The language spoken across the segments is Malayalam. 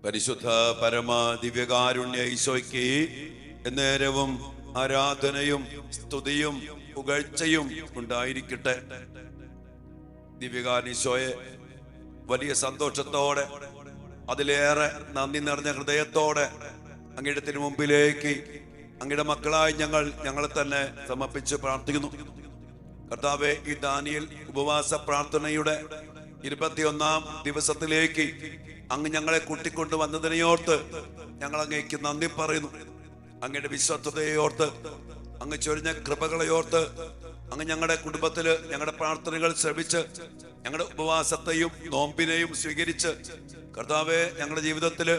പരിശുദ്ധ പരമ ദിവ്യകാരുണ്യ ഈശോയ്ക്ക് എന്നേരവും ആരാധനയും സ്തുതിയും പുകഴ്ചയും ഉണ്ടായിരിക്കട്ടെ. ദിവ്യകാരുണ്യ ഈശോയെ വലിയ സന്തോഷത്തോടെ, അതിലേറെ നന്ദി നിറഞ്ഞ ഹൃദയത്തോടെ അങ്ങയുടെ മുമ്പിലേക്ക് അങ്ങയുടെ മക്കളായി ഞങ്ങളെ തന്നെ സമർപ്പിച്ച് പ്രാർത്ഥിക്കുന്നു. കർത്താവേ, ഈ ദാനിയേൽ ഉപവാസ പ്രാർത്ഥനയുടെ 21-ാം ദിവസത്തിലേക്ക് അങ്ങ് ഞങ്ങളെ കൂട്ടിക്കൊണ്ടു വന്നതിനെയോർത്ത് ഞങ്ങൾ അങ്ങേക്ക് നന്ദി പറയുന്നു. അങ്ങയുടെ വിശ്വസ്തതയോർത്ത്, അങ്ങ് ചൊരിഞ്ഞ കൃപകളെയോർത്ത്, അങ്ങ് ഞങ്ങളുടെ കുടുംബത്തില് ഞങ്ങളുടെ പ്രാർത്ഥനകൾ ശ്രമിച്ച് ഞങ്ങളുടെ ഉപവാസത്തെയും നോമ്പിനെയും സ്വീകരിച്ച് കർത്താവെ ഞങ്ങളുടെ ജീവിതത്തില്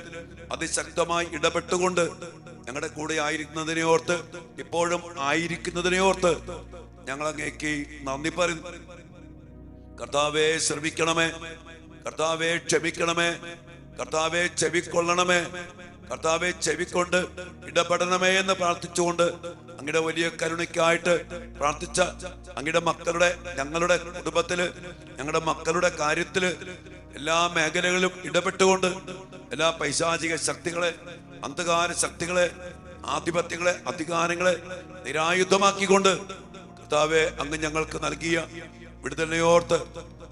അതിശക്തമായി ഇടപെട്ടുകൊണ്ട് ഞങ്ങളുടെ കൂടെ ആയിരിക്കുന്നതിനെയോർത്ത്, ഇപ്പോഴും ആയിരിക്കുന്നതിനെയോർത്ത് ഞങ്ങൾ അങ്ങേക്ക് നന്ദി പറയുന്നു. കർത്താവെ ശ്രമിക്കണമേ, കർത്താവെ ക്ഷമിക്കണമേ, കർത്താവെ ചെവിക്കൊള്ളണമേ, കർത്താവെ ചെവിക്കൊണ്ട് ഇടപെടണമേ എന്ന് പ്രാർത്ഥിച്ചുകൊണ്ട് അങ്ങയുടെ വലിയ കരുണയ്ക്കായിട്ട് പ്രാർത്ഥിച്ച അങ്ങയുടെ മക്കളുടെ, ഞങ്ങളുടെ കുടുംബത്തില്, ഞങ്ങളുടെ മക്കളുടെ കാര്യത്തില് എല്ലാ മേഖലകളിലും ഇടപെട്ടുകൊണ്ട് എല്ലാ പൈശാചിക ശക്തികളെ, അന്ധകാര ശക്തികളെ, ആധിപത്യങ്ങളെ, അധികാരങ്ങളെ നിരായുധമാക്കിക്കൊണ്ട് കർത്താവെ അങ്ങ് ഞങ്ങൾക്ക് നൽകിയ വിടുതലയോർത്ത്,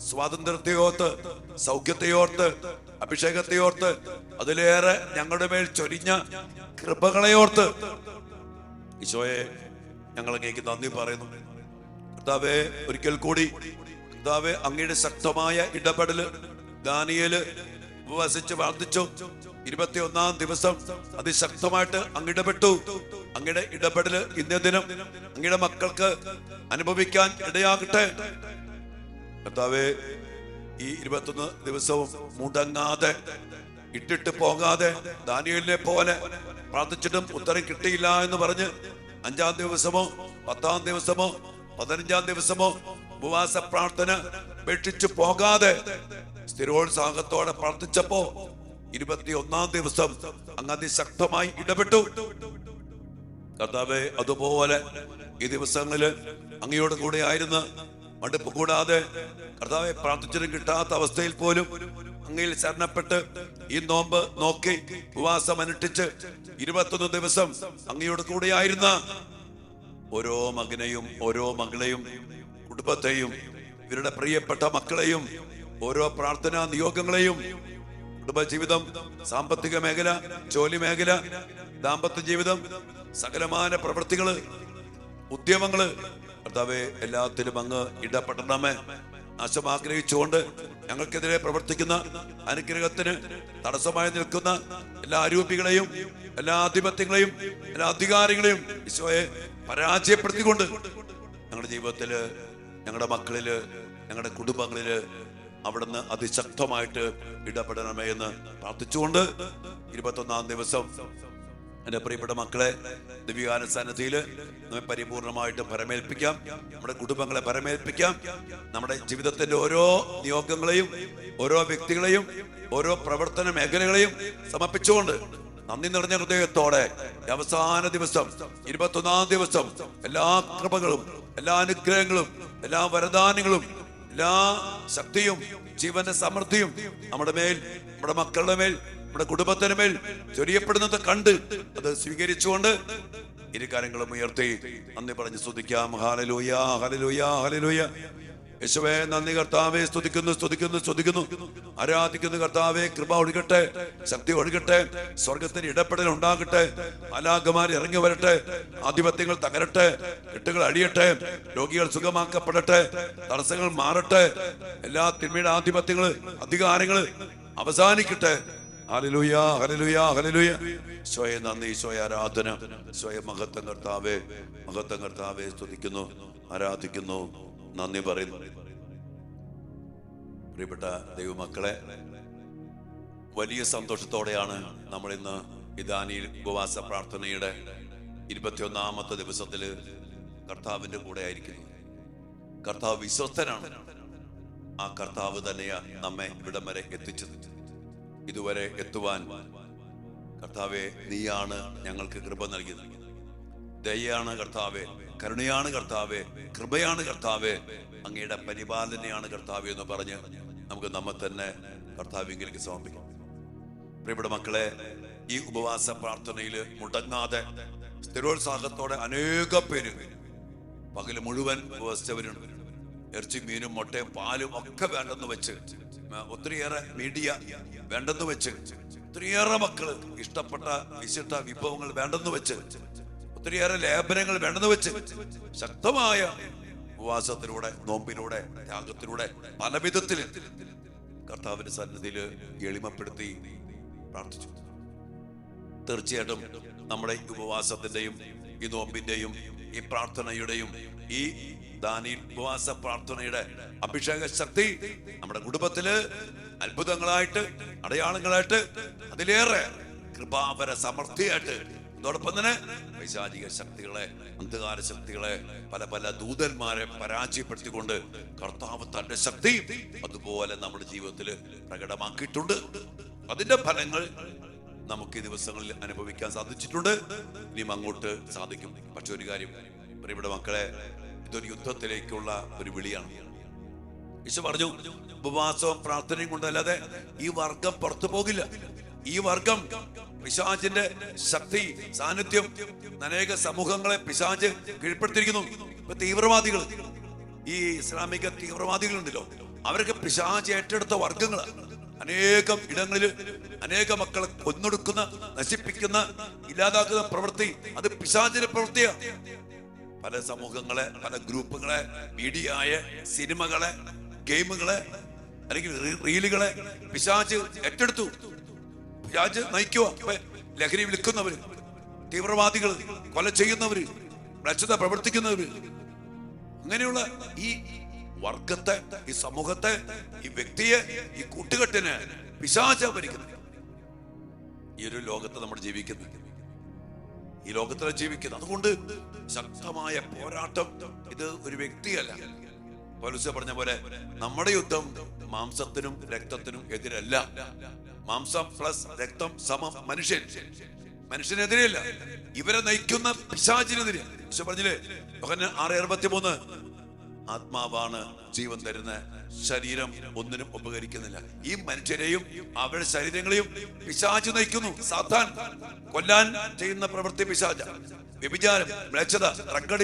സ്വാതന്ത്ര്യത്തെയോർത്ത്, സൗഖ്യത്തെയോർത്ത്, അഭിഷേകത്തെയോർത്ത്, അതിലേറെ ഞങ്ങളുടെ മേൽ ചൊരിഞ്ഞ കൃപകളെയോർത്ത് ഈശോയെ ഞങ്ങൾ അങ്ങേക്ക് നന്ദി പറയുന്നു. കർത്താവെ, ഒരിക്കൽ കൂടി കർത്താവെ അങ്ങയുടെ ശക്തമായ ഇടപെടല് ദാനിയേല് ഉപവസിച്ച് പ്രാർത്ഥിച്ചു. 21-ാം ദിവസം അതിശക്തമായിട്ട് അങ്ങ് ഇടപെട്ടു. അങ്ങയുടെ ഇടപെടല് ഇന്നേ ദിനം അങ്ങയുടെ മക്കൾക്ക് അനുഭവിക്കാൻ ഇടയാകട്ടെ. കർത്താവേ, ഈ 21 ദിവസവും മുടങ്ങാതെ, ഇട്ടിട്ട് പോകാതെ, ദാനിയേലിനെ പോലെ പ്രാർത്ഥിച്ചിട്ടും ഉത്തരം കിട്ടിയില്ല എന്ന് പറഞ്ഞ് 5-ാം ദിവസമോ 10-ാം ദിവസമോ 15-ാം ദിവസമോ ഉപവാസ പ്രാർത്ഥന ഉപേക്ഷിച്ചു പോകാതെ സ്ഥിരോത്സാഹത്തോടെ പ്രാർത്ഥിച്ചപ്പോ 21-ാം ദിവസം അങ്ങ് അതിശക്തമായി ഇടപെട്ടു. കർത്താവേ, അതുപോലെ ഈ ദിവസങ്ങളില് അങ്ങയോട് കൂടെ ആയിരുന്ന മടുപ്പ് കൂടാതെ കർത്താവെ പ്രാർത്ഥിച്ചിട്ടും കിട്ടാത്ത അവസ്ഥയിൽ പോലും അങ്ങയിൽ ശരണപ്പെട്ട് ഈ നോമ്പ് നോക്കി ഉപവാസം അനുഷ്ഠിച്ച് 21 ദിവസം അങ്ങയോട് കൂടെയായിരുന്ന ഓരോ മകനെയും, ഓരോ മകളെയും, കുടുംബത്തെയും, ഇവരുടെ പ്രിയപ്പെട്ട മക്കളെയും, ഓരോ പ്രാർത്ഥനാ നിയോഗങ്ങളെയും, കുടുംബജീവിതം, സാമ്പത്തിക മേഖല, ജോലി മേഖല, ദാമ്പത്യ ജീവിതം, സകലമാന പ്രവൃത്തികള്, ഉദ്യമങ്ങള്, കർത്താവെ എല്ലാത്തിലും അങ്ങ് ഇടപെടണമേ. നാശം ആഗ്രഹിച്ചുകൊണ്ട് ഞങ്ങൾക്കെതിരെ പ്രവർത്തിക്കുന്ന, അനുഗ്രഹത്തിന് തടസ്സമായി നിൽക്കുന്ന എല്ലാ ആരോപികളെയും, എല്ലാ ആധിപത്യങ്ങളെയും, എല്ലാ അധികാരികളെയും ഈശോയെ പരാജയപ്പെടുത്തിക്കൊണ്ട് ഞങ്ങളുടെ ജീവിതത്തില്, ഞങ്ങളുടെ മക്കളില്, ഞങ്ങളുടെ കുടുംബങ്ങളില് അവിടുന്ന് അതിശക്തമായിട്ട് ഇടപെടണമേ എന്ന് പ്രാർത്ഥിച്ചുകൊണ്ട് 21-ാം ദിവസം എന്റെ പ്രിയപ്പെട്ട മക്കളെ ദിവ്യകാരുണ്യ സന്നിധിയിൽ നമ്മെ പരിപൂർണമായിട്ട് പരമേൽപ്പിക്കാം. നമ്മുടെ കുടുംബങ്ങളെ പരമേൽപ്പിക്കാം. നമ്മുടെ ജീവിതത്തിന്റെ ഓരോ നിയോഗങ്ങളെയും, ഓരോ വ്യക്തികളെയും, ഓരോ പ്രവർത്തന മേഖലകളെയും സമർപ്പിച്ചുകൊണ്ട് നന്ദി നിറഞ്ഞ ഹൃദയത്തോടെ അവസാന ദിവസം 21-ാം ദിവസം എല്ലാ കൃപകളും, എല്ലാ അനുഗ്രഹങ്ങളും, എല്ലാ വരദാനങ്ങളും, എല്ലാ ശക്തിയും, ജീവന്റെ സമൃദ്ധിയും നമ്മുടെ മേൽ, നമ്മുടെ മക്കളുടെ മേൽ, നമ്മുടെ കുടുംബത്തിന് മേൽ ചൊരിയപ്പെടുന്നത് കണ്ട് അത് സ്വീകരിച്ചുകൊണ്ട് ഇരു കാര്യങ്ങളും ഉയർത്തി നന്ദി പറഞ്ഞ് സ്തുതിക്കാം. ഹല്ലേലൂയ, ഹല്ലേലൂയ, ഹല്ലേലൂയ. യേശുവേ നന്ദി. കർത്താവേ സ്തുതിക്കുന്നു, സ്തുതിക്കുന്നു, സ്തുതിക്കുന്നു, ആരാധിക്കുന്നു. കർത്താവേ കൃപ ഒഴുകട്ടെ, ശക്തി ഒഴുകട്ടെ, സ്വർഗത്തിന് ഇടപെടൽ ഉണ്ടാകട്ടെ, മാലാഖമാർ ഇറങ്ങി വരട്ടെ, ആധിപത്യങ്ങൾ തകരട്ടെ, കെട്ടുകൾ അഴിയട്ടെ, രോഗികൾ സുഖമാക്കപ്പെടട്ടെ, തടസ്സങ്ങൾ മാറട്ടെ, എല്ലാ തിന്മയുടെ ആധിപത്യങ്ങള്, അധികാരങ്ങള് അവസാനിക്കട്ടെ. ഹല്ലേലൂയ, ഹല്ലേലൂയ, ഹല്ലേലൂയ. ഈശോയെ നന്ദി, ഈശോയെ ആരാധന, ഈശോയെ മഹത്വം കർത്താവേ, മഹത്വം കർത്താവേ. സ്തുതിക്കുന്നു, ആരാധിക്കുന്നു, നന്ദി പറയുന്നു. പ്രിയപ്പെട്ട ദൈവമക്കളെ, വലിയ സന്തോഷത്തോടെയാണ് നമ്മൾ ഇന്ന് ഈ ദാനിയേൽ ഉപവാസ പ്രാർത്ഥനയുടെ 21-ാമത്തെ ദിവസത്തില് കർത്താവിന്റെ കൂടെ ആയിരിക്കുന്നു. കർത്താവ് വിശ്വസ്തനാണ്. ആ കർത്താവ് തന്നെയാണ് നമ്മെ ഇവിടം വരെ എത്തിച്ചത്. ഇതുവരെ എത്തുവാൻ കർത്താവെ നീയാണ് ഞങ്ങൾക്ക് കൃപ നൽകിയത്. ദയയാണ് കർത്താവെ, കരുണയാണ് കർത്താവെ, കൃപയാണ് കർത്താവെ, അങ്ങയുടെ പരിപാലനയാണ് കർത്താവെ എന്ന് പറഞ്ഞ് നമുക്ക് നമ്മെ തന്നെ കർത്താവിലേക്ക് സമർപ്പിക്കാം. പ്രിയപ്പെട്ട മക്കളെ, ഈ ഉപവാസ പ്രാർത്ഥനയിൽ മുടങ്ങാതെ സ്ഥിരോത്സാഹത്തോടെ അനേകം പേര് പകല് മുഴുവൻ ഉപവസിച്ചവരുണ്ട്. ഇറച്ചി, മീനും, മുട്ടയും, പാലും ഒക്കെ വേണ്ടെന്ന് വെച്ച്, ഒത്തിരിയേറെ മീഡിയ വേണ്ടെന്ന് വെച്ച്, ഒത്തിരിയേറെ മക്കള് ഇഷ്ടപ്പെട്ട വിശിഷ്ട വിഭവങ്ങൾ വേണ്ടെന്ന് വെച്ച്, ഒത്തിരിയേറെ ലേപനങ്ങൾ വേണ്ടെന്ന് വെച്ച് ശക്തമായ ഉപവാസത്തിലൂടെ, നോമ്പിലൂടെ, ത്യാഗത്തിലൂടെ പല വിധത്തിൽ കർത്താവിന്റെ സന്നിധിയിൽ എളിമപ്പെടുത്തി പ്രാർത്ഥിച്ചു. തീർച്ചയായിട്ടും നമ്മുടെ ഉപവാസത്തിന്റെയും ഈ നോമ്പിന്റെയും ഈ പ്രാർത്ഥനയുടെയും ഈ ദാനിയേൽ ഉപവാസ പ്രാർത്ഥനയുടെ അഭിഷേക ശക്തി നമ്മുടെ കുടുംബത്തില് അത്ഭുതങ്ങളായിട്ട്, അടയാളങ്ങളായിട്ട്, അതിലേറെ കൃപാവര സമൃദ്ധിയായിട്ട്, അതോടൊപ്പം തന്നെ പൈശാചിക ശക്തികളെ, അന്ധകാര ശക്തികളെ, പല പല ദൂതന്മാരെ പരാജയപ്പെടുത്തിക്കൊണ്ട് കർത്താവ് തന്റെ ശക്തി അതുപോലെ നമ്മുടെ ജീവിതത്തിൽ പ്രകടമാക്കിയിട്ടുണ്ട്. അതിന്റെ ഫലങ്ങൾ നമുക്ക് ഈ ദിവസങ്ങളിൽ അനുഭവിക്കാൻ സാധിച്ചിട്ടുണ്ട്, ഇനിയും അങ്ങോട്ട് സാധിക്കും. പക്ഷെ ഒരു കാര്യം, പ്രിയപ്പെട്ട മക്കളെ, ഇതൊരു യുദ്ധത്തിലേക്കുള്ള ഒരു വിളിയാണ്. ഈശോ പറഞ്ഞു, ഉപവാസവും പ്രാർത്ഥനയും കൊണ്ടല്ലാതെ ഈ വർഗം പുറത്തു പോകില്ല. ഈ വർഗം പിശാചിന്റെ ശക്തി, സാന്നിധ്യം അനേക സമൂഹങ്ങളെ പിശാച് കീഴ്പ്പെടുത്തിയിരിക്കുന്നു. ഇപ്പൊ തീവ്രവാദികൾ, ഈ ഇസ്ലാമിക തീവ്രവാദികളുണ്ടല്ലോ, അവരൊക്കെ പിശാച് ഏറ്റെടുത്ത വർഗങ്ങളാണ്. അനേകം ഇടങ്ങളിൽ അനേക മക്കളെ കൊന്നൊടുക്കുന്ന, നശിപ്പിക്കുന്ന, ഇല്ലാതാക്കുന്ന പ്രവൃത്തി അത് പിശാചിന്റെ പ്രവൃത്തിയാണ്. പല സമൂഹങ്ങളെ, പല ഗ്രൂപ്പുകളെ, മീഡിയയെ, സിനിമകളെ, ഗെയിമുകളെ, അല്ലെങ്കിൽ റീലുകളെ പിശാച് ഏറ്റെടുത്തു. പിശാച് നയിക്കുക. ലഹരി വിൽക്കുന്നവര്, തീവ്രവാദികൾ, കൊല ചെയ്യുന്നവര്, മ്ലേച്ഛത പ്രവർത്തിക്കുന്നവര്, അങ്ങനെയുള്ള ഈ വർഗത്തെ, ഈ സമൂഹത്തെ, ഈ വ്യക്തിയെ, ഈ കൂട്ടുകെട്ടിനെ പിശാച് ഭരിക്കുന്നു. ഈ ഒരു ലോകത്ത് നമ്മൾ ജീവിക്കുന്നത്, ഈ ലോകത്തിലാണ് ജീവിക്കുന്നത്. അതുകൊണ്ട് ശക്തമായ പോരാട്ടം. ഇത് ഒരു വ്യക്തിയല്ല. പൗലോസ് പറഞ്ഞ പോലെ നമ്മുടെ യുദ്ധം മാംസത്തിനും രക്തത്തിനും എതിരല്ല. മാംസം പ്ലസ് രക്തം സമം മനുഷ്യൻ. മനുഷ്യനെതിരെയല്ല, ഇവരെ നയിക്കുന്ന പിശാചിനെതിരെ. ഈശോ പറഞ്ഞില്ലേ, യോഹന്നാൻ 6:63, ആത്മാവാണ് ജീവൻ തരുന്ന, ശരീരം ഒന്നിനും ഉപകരിക്കുന്നില്ല. ഈ മനുഷ്യരെയും അവരുടെ ശരീരങ്ങളെയും പിശാച് നയിക്കുന്നു. സാത്താൻ കൊല്ലാൻ ചെയ്യുന്ന പ്രവൃത്തി പിശാച. വ്യഭിചാരം, മ്ലേച്ഛത, ഡ്രഗ്,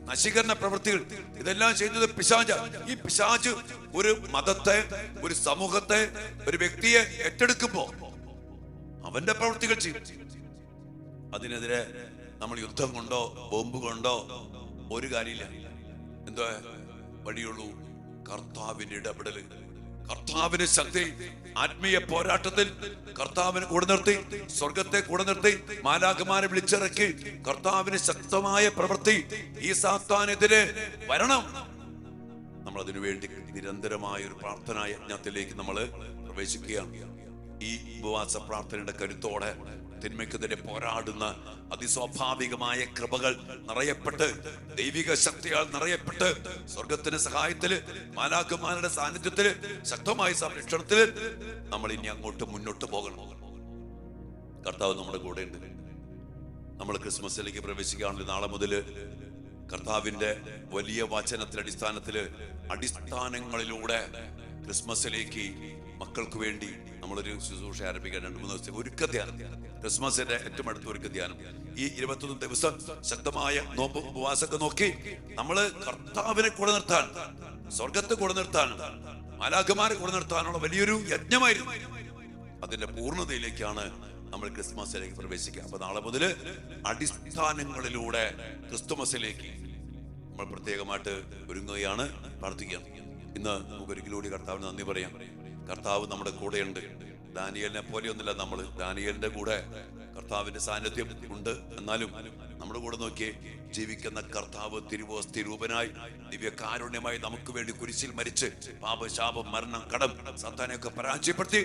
നശീകരണ പ്രവൃത്തികൾ, ഇതെല്ലാം ചെയ്യുന്നത് പിശാച. ഈ പിശാച് ഒരു മതത്തെ, ഒരു സമൂഹത്തെ, ഒരു വ്യക്തിയെ ഏറ്റെടുക്കുമ്പോ അവന്റെ പ്രവൃത്തികൾ ചെയ്യും. അതിനെതിരെ നമ്മൾ യുദ്ധം കൊണ്ടോ ബോംബ് കൊണ്ടോ ഒരു കാര്യമില്ല. എന്തോ വഴിയുള്ളൂ? കർത്താവിന്റെ ഇടപെടല്, കർത്താവിന്റെ ശക്തി. ആത്മീയ പോരാട്ടത്തിൽ കർത്താവിനെ കൂടെ നിർത്തി, സ്വർഗത്തെ കൂടെ നിർത്തി, മാലാഖമാരെ വിളിച്ചിറക്കി കർത്താവിന് ശക്തമായ പ്രവൃത്തി ഈ സാത്താനെതിരെ വരണം. നമ്മൾ അതിനുവേണ്ടി നിരന്തരമായ ഒരു പ്രാർത്ഥനാ യജ്ഞത്തിലേക്ക് നമ്മൾ പ്രവേശിക്കുകയാണ്. ഈ ഉപവാസ പ്രാർത്ഥനയുടെ കരുത്തോടെ തിന്മയ്ക്കെതിരെ പോരാടുന്ന അതിസ്വാഭാവികമായ കൃപകൾ നിറയപ്പെട്ട്, ദൈവിക ശക്തിയാൽ നിറയപ്പെട്ട്, സ്വർഗത്തിന്റെ സഹായത്തില്, മാലാഖമാരുടെ സാന്നിധ്യത്തില്, ശക്തമായ സംരക്ഷണത്തില് നമ്മൾ ഇനി അങ്ങോട്ട് മുന്നോട്ട് പോകണം. കർത്താവ് നമ്മുടെ കൂടെ ഉണ്ട്. നമ്മൾ ക്രിസ്മസിലേക്ക് പ്രവേശിക്കുകയാണെങ്കിൽ നാളെ മുതൽ കർത്താവിന്റെ വലിയ വചനത്തിന്റെ അടിസ്ഥാനങ്ങളിലൂടെ ക്രിസ്മസിലേക്ക് മക്കൾക്ക് വേണ്ടി നമ്മളൊരു ശുശ്രൂഷ ആരംഭിക്കാൻ 2-3 ദിവസത്തെ ഒരുക്ക ധ്യാനം. ക്രിസ്മസിന്റെ ഏറ്റവും അടുത്ത ഒരുക്ക ധ്യാനം. ഈ 21 ദിവസം ശക്തമായ നോമ്പ് ഉപവാസമൊക്കെ നോക്കി നമ്മള് കർത്താവിനെ കൂടെ നിർത്താൻ, സ്വർഗത്തെ കൂടെ നിർത്താൻ, മാലാഖമാരെ കൂടെ നിർത്താനുള്ള വലിയൊരു യജ്ഞമായിരുന്നു. അതിന്റെ പൂർണ്ണതയിലേക്കാണ് നമ്മൾ ക്രിസ്മസിലേക്ക് പ്രവേശിക്കുക. അപ്പൊ നാളെ മുതൽ അടിസ്ഥാനങ്ങളിലൂടെ ക്രിസ്തുമസിലേക്ക് നമ്മൾ പ്രത്യേകമായിട്ട് ഒരുങ്ങുകയാണ്, പ്രാർത്ഥിക്കാം. ഇന്ന് നമുക്കൊരിക്കലും കൂടി കർത്താവിന് നന്ദി പറയാം. കർത്താവ് നമ്മുടെ കൂടെയുണ്ട്. ദാനിയേലിനെ പോലെയൊന്നുമില്ല നമ്മൾ. ദാനിയേലിന്റെ കൂടെ കർത്താവിന്റെ സാന്നിധ്യം ഉണ്ട്. എന്നാലും നമ്മുടെ കൂടെ നോക്കി ജീവിക്കുന്ന കർത്താവ് തിരുവോസ്തിരൂപനായി ദിവ്യകാരുണ്യമായി നമുക്ക് വേണ്ടി കുരിശിൽ മരിച്ച് പാപ, ശാപം, മരണം, കടം, സാത്താനെയൊക്കെ പരാജയപ്പെടുത്തി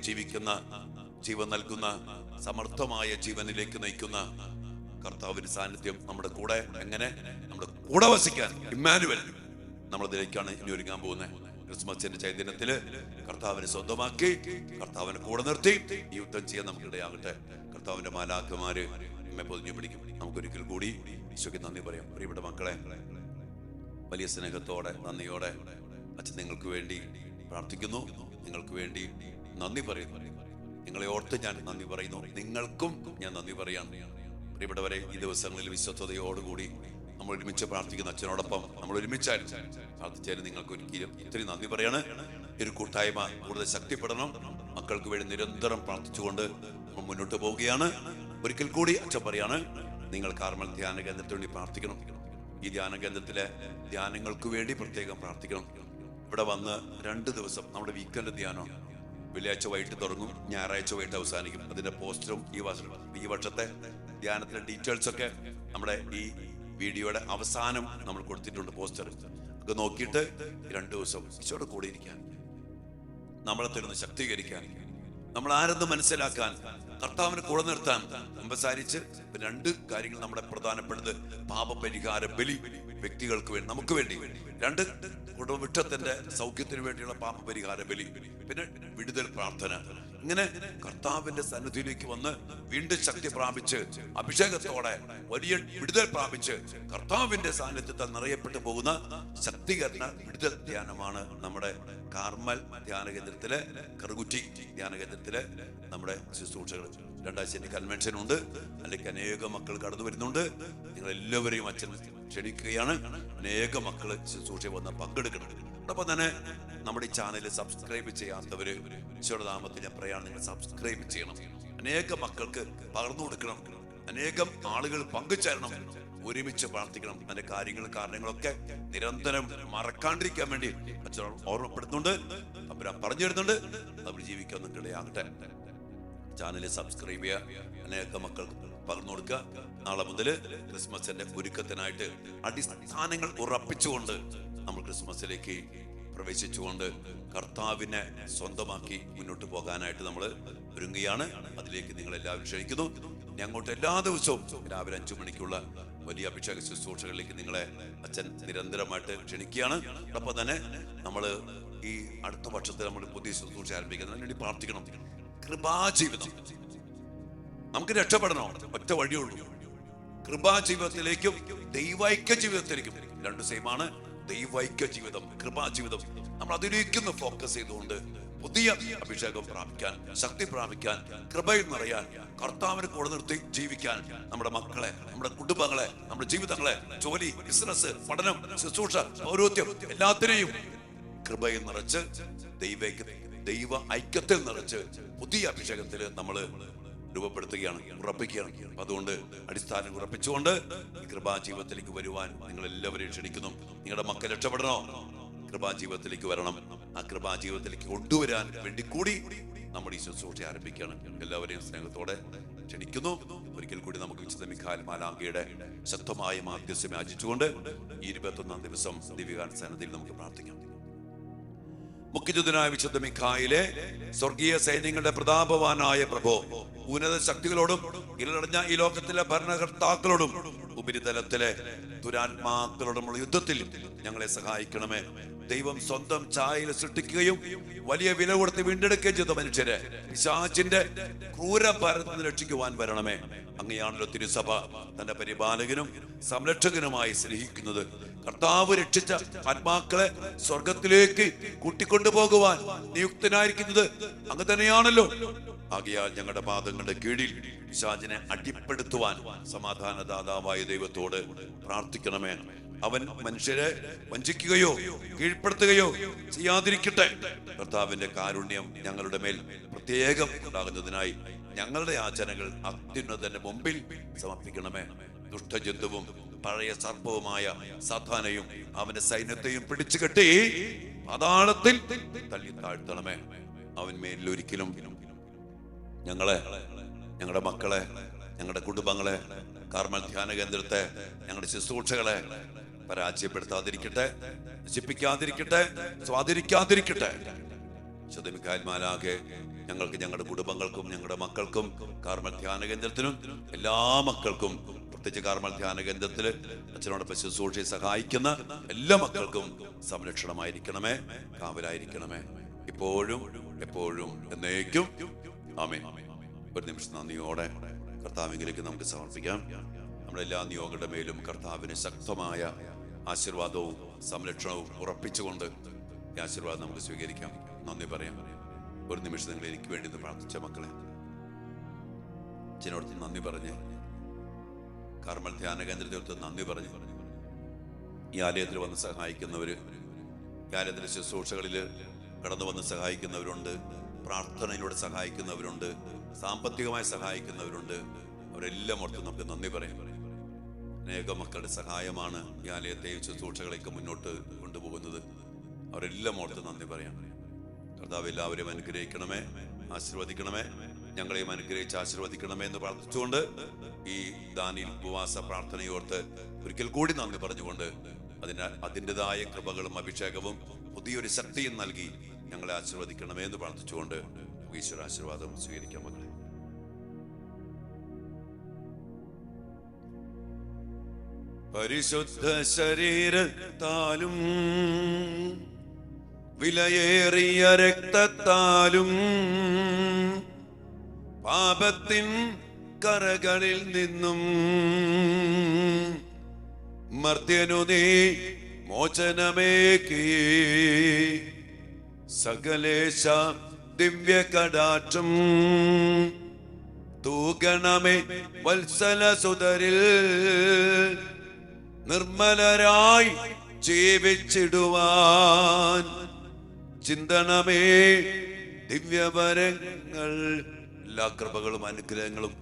ജീവിക്കുന്ന, ജീവൻ നൽകുന്ന, സമർത്ഥമായ ജീവനിലേക്ക് നയിക്കുന്ന കർത്താവിന്റെ സാന്നിധ്യം നമ്മുടെ കൂടെ, എങ്ങനെ നമ്മുടെ കൂടെ വസിക്കാൻ, ഇമ്മാനുവൽ, നമ്മളതിലേക്കാണ് ഇനി ഒരുങ്ങാൻ പോകുന്നത്. ക്രിസ്മസിന്റെ ചൈതന്യത്തില് കർത്താവിനെ സ്വന്തമാക്കി, കർത്താവിനെ കൂടെ നിർത്തി ഈ യുദ്ധം ചെയ്യാൻ നമുക്കിടയാകട്ടെ. കർത്താവിന്റെ മാലാഖമാര് നമ്മെ പൊതിഞ്ഞു പിടിക്കും. നമുക്കൊരിക്കൽ കൂടി ഈശോയ്ക്ക് നന്ദി പറയാം. പ്രിയപ്പെട്ട മക്കളെ, വലിയ സ്നേഹത്തോടെ, നന്ദിയോടെ അച്ഛൻ നിങ്ങൾക്ക് വേണ്ടി പ്രാർത്ഥിക്കുന്നു, നിങ്ങൾക്ക് വേണ്ടി നന്ദി പറയുന്നു. നിങ്ങളെ ഓർത്ത് ഞാൻ നന്ദി പറയുന്നു. നിങ്ങൾക്കും ഞാൻ നന്ദി പറയാം. പ്രിയപ്പെട്ടവരെ, ഈ ദിവസങ്ങളിൽ വിശ്വസ്തയോടുകൂടി നമ്മൾ ഒരുമിച്ച് പ്രാർത്ഥിക്കുന്ന അച്ഛനോടൊപ്പം നമ്മൾ ഒരുമിച്ചാലും പ്രാർത്ഥിച്ചാലും നിങ്ങൾക്ക് ഒരിക്കലും ഇത്തിരി നന്ദി പറയാണ്. ഒരു കൂട്ടായ്മ കൂടുതൽ ശക്തിപ്പെടണം. മക്കൾക്ക് വേണ്ടി നിരന്തരം പ്രാർത്ഥിച്ചുകൊണ്ട് നമ്മൾ മുന്നോട്ട് പോവുകയാണ്. ഒരിക്കൽ കൂടി അച്ഛൻ പറയാണ്, നിങ്ങൾ കാർമൽ ധ്യാന കേന്ദ്രത്തിന് വേണ്ടി പ്രാർത്ഥിക്കണം. ഈ ധ്യാന കേന്ദ്രത്തിലെ ധ്യാനങ്ങൾക്ക് വേണ്ടി പ്രത്യേകം പ്രാർത്ഥിക്കണം. ഇവിടെ വന്ന് 2 ദിവസം നമ്മുടെ വീക്കെൻഡ് ധ്യാനം വെള്ളിയാഴ്ച വൈകിട്ട് തുടങ്ങും, ഞായറാഴ്ച വൈകിട്ട് അവസാനിക്കും. അതിന്റെ പോസ്റ്ററും ഈ വർഷത്തെ ധ്യാനത്തിലെ ഡീറ്റെയിൽസ് ഒക്കെ നമ്മുടെ ഈ വീഡിയോയുടെ അവസാനം നമ്മൾ കൊടുത്തിട്ടുണ്ട്. പോസ്റ്റർ ഒക്കെ നോക്കിയിട്ട് 2 ദിവസം ഈശോയുടെ കൂടെ ഇരിക്കാൻ, നമ്മളെ തരുന്ന ശക്തീകരിക്കാൻ, നമ്മൾ ആരെന്ന് മനസ്സിലാക്കാൻ, കർത്താവിനെ കൂടെ നിർത്താൻ സംസാരിച്ച് 2 കാര്യങ്ങൾ നമ്മുടെ പ്രധാനപ്പെട്ടത് പാപപരിഹാര ബലി, വ്യക്തികൾക്ക് വേണ്ടി, നമുക്ക് വേണ്ടി 2 കുടുംബവിട്ടത്തിന്റെ സൗഖ്യത്തിന് വേണ്ടിയുള്ള പാപപരിഹാര ബലി, പിന്നെ വിടുതൽ പ്രാർത്ഥന. ഇങ്ങനെ കർത്താവിന്റെ സന്നിധിയിലേക്ക് വന്ന് വീണ്ടും ശക്തി പ്രാപിച്ച് അഭിഷേകത്തോടെ വലിയ വിടുതൽ പ്രാപിച്ച് കർത്താവിന്റെ സാന്നിധ്യത്താൽ നിറയപ്പെട്ടു പോകുന്ന ശക്തീകരണ വിടുതൽ ധ്യാനമാണ് നമ്മുടെ കാർമൽ ധ്യാന കേന്ദ്രത്തിലെ, കറുകുറ്റി ധ്യാന കേന്ദ്രത്തിലെ നമ്മുടെ ശുശ്രൂഷകൾ. 2 ശനി കൺവെൻഷൻ ഉണ്ട്, അല്ലെങ്കിൽ അനേകം മക്കൾ കടന്നു വരുന്നുണ്ട്. നിങ്ങൾ എല്ലാവരെയും അച്ഛൻ ക്ഷണിക്കുകയാണ്. അനേകം മക്കള് ശുശ്രൂഷ വന്ന് പങ്കെടുക്കണം. അതോടൊപ്പം തന്നെ നമ്മുടെ ഈ ചാനൽ സബ്സ്ക്രൈബ് ചെയ്യാത്തവര് ഈശോയുടെ നാമത്തിൽ ഞാൻ പറയാണ്, നിങ്ങൾ സബ്സ്ക്രൈബ് ചെയ്യണം. അനേകം മക്കൾക്ക് പകർന്നു കൊടുക്കണം. അനേകം ആളുകൾ പങ്കുചേരണം. ഒരുമിച്ച് പ്രാർത്ഥിക്കണം. അതിന്റെ കാരണങ്ങളൊക്കെ നിരന്തരം മറക്കാണ്ടിരിക്കാൻ വേണ്ടി അച്ഛൻ ഓർമ്മപ്പെടുത്തുന്നുണ്ട്. അബ്രാം പറഞ്ഞു തരുന്നുണ്ട്. അവർ ജീവിക്കാൻ ഇടയാകട്ടെ. ചാനൽ സബ്സ്ക്രൈബ് ചെയ്യുക, അനേക മക്കൾക്ക് പകർന്നു കൊടുക്കുക. നാളെ മുതൽ ക്രിസ്മസിന്റെ ഒരുക്കത്തിനായിട്ട് അടിസ്ഥാനങ്ങൾ ഉറപ്പിച്ചുകൊണ്ട് നമ്മൾ ക്രിസ്മസിലേക്ക് പ്രവേശിച്ചുകൊണ്ട് കർത്താവിനെ സ്വന്തമാക്കി മുന്നോട്ട് പോകാനായിട്ട് നമ്മൾ ഒരുങ്ങുകയാണ്. അതിലേക്ക് നിങ്ങൾ എല്ലാവരും ക്ഷണിക്കുന്നു. ഞങ്ങോട്ട് എല്ലാ ദിവസവും രാവിലെ 5 മണിക്കുള്ള വലിയ അഭിഷേക ശുശ്രൂഷകളിലേക്ക് നിങ്ങളെ അച്ഛൻ നിരന്തരമായിട്ട് ക്ഷണിക്കുകയാണ്. അതോടൊപ്പം തന്നെ നമ്മൾ ഈ അടുത്ത വർഷത്തിൽ നമ്മൾ പുതിയ ശുശ്രൂഷ ആരംഭിക്കുന്നതിന് വേണ്ടി പ്രാർത്ഥിക്കണം. കൃപാജീവിതം നമുക്ക് രക്ഷപ്പെടണം. ഒറ്റ വഴിയുള്ളൂ. കൃപാജീവിതത്തിലേക്കും ദൈവൈക്യ ജീവിതത്തിലേക്കും 2 സെയിമാണ്. ദൈവൈക്യ ജീവിതം, കൃപാജീവിതം, നമ്മൾ അതിലേക്കൊന്ന് ഫോക്കസ് ചെയ്തുകൊണ്ട് പുതിയ അഭിഷേകം പ്രാപിക്കാൻ, ശക്തി പ്രാപിക്കാൻ, കൃപയിൽ നിറയാൻ, കർത്താവിനെ കൂടെ നിർത്തി ജീവിക്കാൻ, നമ്മുടെ മക്കളെ, നമ്മുടെ കുടുംബങ്ങളെ, നമ്മുടെ ജീവിതങ്ങളെ, ജോലി, ബിസിനസ്, പഠനം, ശുശ്രൂഷ, പൗരോഹിത്യം എല്ലാത്തിനെയും കൃപയിൽ നിറച്ച് ദൈവ ഐക്യത്തിൽ നിറച്ച് പുതിയ അഭിഷേകത്തിൽ നമ്മൾ രൂപപ്പെടുത്തുകയാണ്, ഉറപ്പിക്കുകയാണ്. അതുകൊണ്ട് അടിസ്ഥാനം ഉറപ്പിച്ചുകൊണ്ട് ഈ കൃപാജീവിതത്തിലേക്ക് വരുവാൻ നിങ്ങൾ എല്ലാവരെയും ക്ഷണിക്കുന്നു. നിങ്ങളുടെ മക്കൾ രക്ഷപ്പെടണോ? കൃപാജീവിതത്തിലേക്ക് വരണം. ആ കൃപാജീവിതത്തിലേക്ക് കൊണ്ടുവരാൻ വേണ്ടി കൂടി നമ്മൾ ഈ ശുശ്രൂഷ ആരംഭിക്കുകയാണ്. എല്ലാവരെയും സ്നേഹത്തോടെ ക്ഷണിക്കുന്നു. ഒരിക്കൽ കൂടി നമുക്ക് വിശുദ്ധ മിഖായേൽ മാലാഖയുടെ ശക്തമായ മാധ്യസ്ഥം യാചിച്ചുകൊണ്ട് ഈ 21-ാം ദിവസം ദിവ്യകാരുണ്യ സന്നിധിയിൽ നമുക്ക് പ്രാർത്ഥിക്കാം. മുഖ്യദൂതനായ വിശുദ്ധ മിഖായേലെ, സ്വർഗീയ സൈന്യങ്ങളുടെ പ്രതാപവാനായ പ്രഭോ, ഉന്നത ശക്തികളോടും ഇലടഞ്ഞ ഈ ലോകത്തിലെ ഭരണകർത്താക്കളോടും ഉപരിതലത്തിലെ ദുരാത്മാക്കളോടുമുള്ള യുദ്ധത്തിൽ ഞങ്ങളെ സഹായിക്കണമേ. ദൈവം സ്വന്തം ഛായയിൽ സൃഷ്ടിക്കുകയും വലിയ വില കൊടുത്ത് വീണ്ടെടുക്കുകയും ചെയ്ത മനുഷ്യരെ പിശാചിന്റെ ക്രൂരഭാരത്തിൽ നിന്ന് രക്ഷിക്കുവാൻ വരണമേ. അങ്ങയാണല്ലോ തിരുസഭ തന്റെ പരിപാലകനും സംരക്ഷകനുമായി സ്നേഹിക്കുന്നത്. കർത്താവ് രക്ഷിച്ച ആത്മാക്കളെ സ്വർഗത്തിലേക്ക് കൂട്ടിക്കൊണ്ടുപോകുവാൻ നിയുക്തനായിരിക്കുന്നത് അങ്ങ് തന്നെയാണല്ലോ. ആകയാൽ ഞങ്ങളുടെ പാദങ്ങളുടെ കീഴിൽ പിശാചിനെ അടിപ്പെടുത്തുവാൻ സമാധാനദാതാവായ ദൈവത്തോട് പ്രാർത്ഥിക്കണമേ. അവൻ മനുഷ്യരെ വഞ്ചിക്കുകയോ കീഴ്പ്പെടുത്തുകയോ ചെയ്യാതിരിക്കട്ടെ. കർത്താവിന്റെ കാരുണ്യം ഞങ്ങളുടെ മേൽ പ്രത്യേകം ഉണ്ടാകുന്നതിനായി ഞങ്ങളുടെ ആചരണകൾ അത്യുന്നതന്റെ മുമ്പിൽ സമർപ്പിക്കണമേ. ദുഷ്ടജന്തുവും പഴയ സർപ്പവുമായ സാത്താനെയും അവന്റെ സൈന്യത്തെയും പിടിച്ചു കെട്ടി പാതാളത്തിൽ തള്ളി താഴ്ത്തണമേ. അവൻ മേലിൽ ഒരിക്കലും ഞങ്ങളെ, ഞങ്ങളുടെ മക്കളെ, ഞങ്ങളുടെ കുടുംബങ്ങളെ, കാർമൽ ധ്യാന കേന്ദ്രത്തെ, ഞങ്ങളുടെ ശുശ്രൂഷകളെ പരാജയപ്പെടുത്താതിരിക്കട്ടെ, നശിപ്പിക്കാതിരിക്കട്ടെ, സ്വാധീനിക്കാതിരിക്കട്ടെ. വിശുദ്ധ മിഖായേൽ മാലാഖയെ ഞങ്ങൾക്ക്, ഞങ്ങളുടെ കുടുംബങ്ങൾക്കും, ഞങ്ങളുടെ മക്കൾക്കും, കാർമൽ ധ്യാന കേന്ദ്രത്തിനും എല്ലാ മക്കൾക്കും, പ്രത്യേകിച്ച് കാർമൽ ധ്യാന കേന്ദ്രത്തില് അച്ഛനോടൊപ്പം ശുശ്രൂഷയെ സഹായിക്കുന്ന എല്ലാ മക്കൾക്കും സംരക്ഷണമായിരിക്കണമേ, കാവലായിരിക്കണമേ, ഇപ്പോഴും എപ്പോഴും എന്നേക്കും. ആമേൻ. ഒരു നിമിഷം നന്ദിയോടെ കർത്താവിലേക്ക് നമുക്ക് സമർപ്പിക്കാം. നമ്മളെല്ലാ നിയോഗങ്ങളുടെ മേലും കർത്താവിന് ശക്തമായ ആശീർവാദവും സംരക്ഷണവും ഉറപ്പിച്ചുകൊണ്ട് ഈ ആശീർവാദം നമുക്ക് സ്വീകരിക്കാം. നന്ദി പറയാം. ഒരു നിമിഷം നിങ്ങൾ എനിക്ക് വേണ്ടി ഒന്ന് പ്രാർത്ഥിച്ച മക്കളെ. അച്ഛനോട് നന്ദി പറഞ്ഞ്, കാർമൽ ധ്യാന കേന്ദ്രത്തിൽ നന്ദി പറഞ്ഞ്, ഈ ആലയത്തിൽ വന്ന് സഹായിക്കുന്നവര്, ഈ ആലയത്തിലെ ശുശ്രൂഷകളിൽ കടന്നു വന്ന് സഹായിക്കുന്നവരുണ്ട്, പ്രാർത്ഥനയിലൂടെ സഹായിക്കുന്നവരുണ്ട്, സാമ്പത്തികമായി സഹായിക്കുന്നവരുണ്ട്. അവരെല്ലാം ഓർത്ത് നമുക്ക് നന്ദി പറയാം. അനേകം മക്കളുടെ സഹായമാണ് ഈ ആലയത്തെയും ശുശ്രൂഷകളെയൊക്കെ മുന്നോട്ട് കൊണ്ടുപോകുന്നത്. അവരെല്ലാം ഓർത്ത് നന്ദി പറയാം. കർത്താവ് എല്ലാവരെയും അനുഗ്രഹിക്കണമേ, ആശീർവദിക്കണമേ, ഞങ്ങളെയും അനുഗ്രഹിച്ച് ആശീർവദിക്കണമേ എന്ന് പ്രാർത്ഥിച്ചുകൊണ്ട് ഈ ദാനിയേൽ ഉപവാസ പ്രാർത്ഥനയോർത്ത് ഒരിക്കൽ കൂടി നന്ദി പറഞ്ഞുകൊണ്ട് അതിൻ്റെതായ കൃപകളും അഭിഷേകവും പുതിയൊരു ശക്തിയും നൽകി ഞങ്ങളെ ആശീർവദിക്കണമേ എന്ന് പ്രാർത്ഥിച്ചുകൊണ്ട് ഈശ്വര ആശീർവാദം സ്വീകരിക്കാൻ മക്കളെ. പരിശുദ്ധ ശരീരത്താലും വിലയേറിയ രക്തത്താലും പാപത്തിൻ കറകളിൽ നിന്നും മർത്യനു നീ മോചനമേകി സകലേശ ദിവ്യ കടാക്ഷം തൂകണമേ വത്സല സുതരിൽ നിർമ്മലരായി ജീവിച്ചിടുവാൻ ചിന്തണമേ ദിവ്യവരങ്ങൾ. എല്ലാ കൃപകളും അനുഗ്രഹങ്ങളും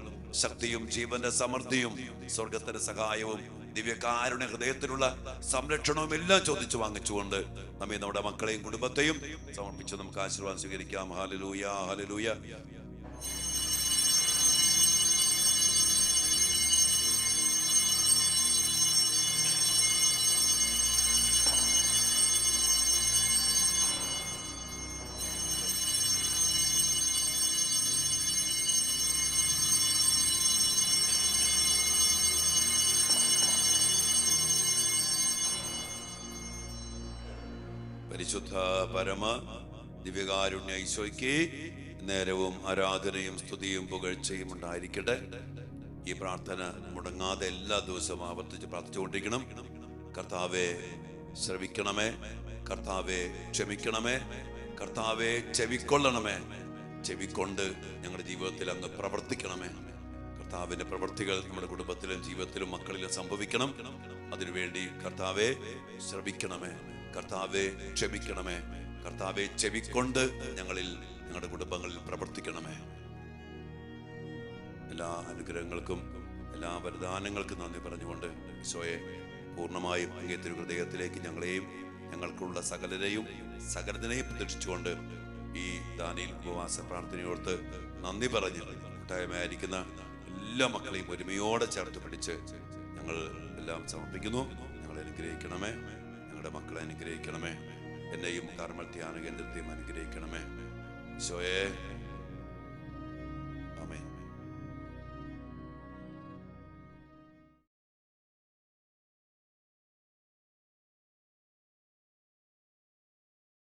ശക്തിയും ജീവന്റെ സമൃദ്ധിയും സ്വർഗത്തിന്റെ സഹായവും ദിവ്യകാരുണ്യ ഹൃദയത്തിലുള്ള സംരക്ഷണവും എല്ലാം ചോദിച്ചു വാങ്ങിച്ചുകൊണ്ട് നമ്മെ നമ്മുടെ മക്കളെയും കുടുംബത്തെയും സമർപ്പിച്ച് നമുക്ക് ആശീർവാദം സ്വീകരിക്കാം. Hallelujah, hallelujah. പരിശുദ്ധ പരമ ദിവ്യകാരുണ്യ ഈശോയ്ക്ക് നേരവും ആരാധനയും സ്തുതിയും പുകഴ്ചയും ഉണ്ടായിരിക്കട്ടെ. ഈ പ്രാർത്ഥന മുടങ്ങാതെ എല്ലാ ദിവസവും ആവർത്തിച്ച് പ്രാർത്ഥിച്ചുകൊണ്ടിരിക്കണം. കർത്താവെ ശ്രവിക്കണമേ, കർത്താവെ ക്ഷമിക്കണമേ, കർത്താവെ ചെവിക്കൊള്ളണമേ, ചെവിക്കൊണ്ട് ഞങ്ങളുടെ ജീവിതത്തിൽ അങ്ങ് പ്രവർത്തിക്കണമേ. കർത്താവിന്റെ പ്രവൃത്തികൾ നമ്മുടെ കുടുംബത്തിലും ജീവിതത്തിലും മക്കളിലും സംഭവിക്കണം. അതിനുവേണ്ടി കർത്താവെ ശ്രവിക്കണമേ, കർത്താവെ ക്ഷമിക്കണമേ, കർത്താവെ ചെവിക്കൊണ്ട് ഞങ്ങളിൽ ഞങ്ങളുടെ കുടുംബങ്ങളിൽ പ്രവർത്തിക്കണമേ. എല്ലാ അനുഗ്രഹങ്ങൾക്കും എല്ലാ വരദാനങ്ങൾക്കും നന്ദി പറഞ്ഞുകൊണ്ട് ഈശോയെ പൂർണ്ണമായും അങ്ങേ തിരുഹൃദയത്തിലേക്ക് ഞങ്ങളെയും ഞങ്ങൾക്കുള്ള സകലതിനെയും പ്രതീക്ഷിച്ചുകൊണ്ട് ഈ ദാനിയേൽ ഉപവാസ പ്രാർത്ഥനയോർത്ത് നന്ദി പറഞ്ഞ് കൂട്ടായ്മയായിരിക്കുന്ന എല്ലാ മക്കളെയും ഒരുമയോടെ ചേർത്ത് പിടിച്ച് ഞങ്ങൾ എല്ലാം സമർപ്പിക്കുന്നു. ഞങ്ങളെ അനുഗ്രഹിക്കണമേ, ഞങ്ങളുടെ മക്കളെ അനുഗ്രഹിക്കണമേ, എന്നെയും കാർമൽ ധ്യാന കേന്ദ്രത്തെയും അനുഗ്രഹിക്കണമേ. ഈശോയെ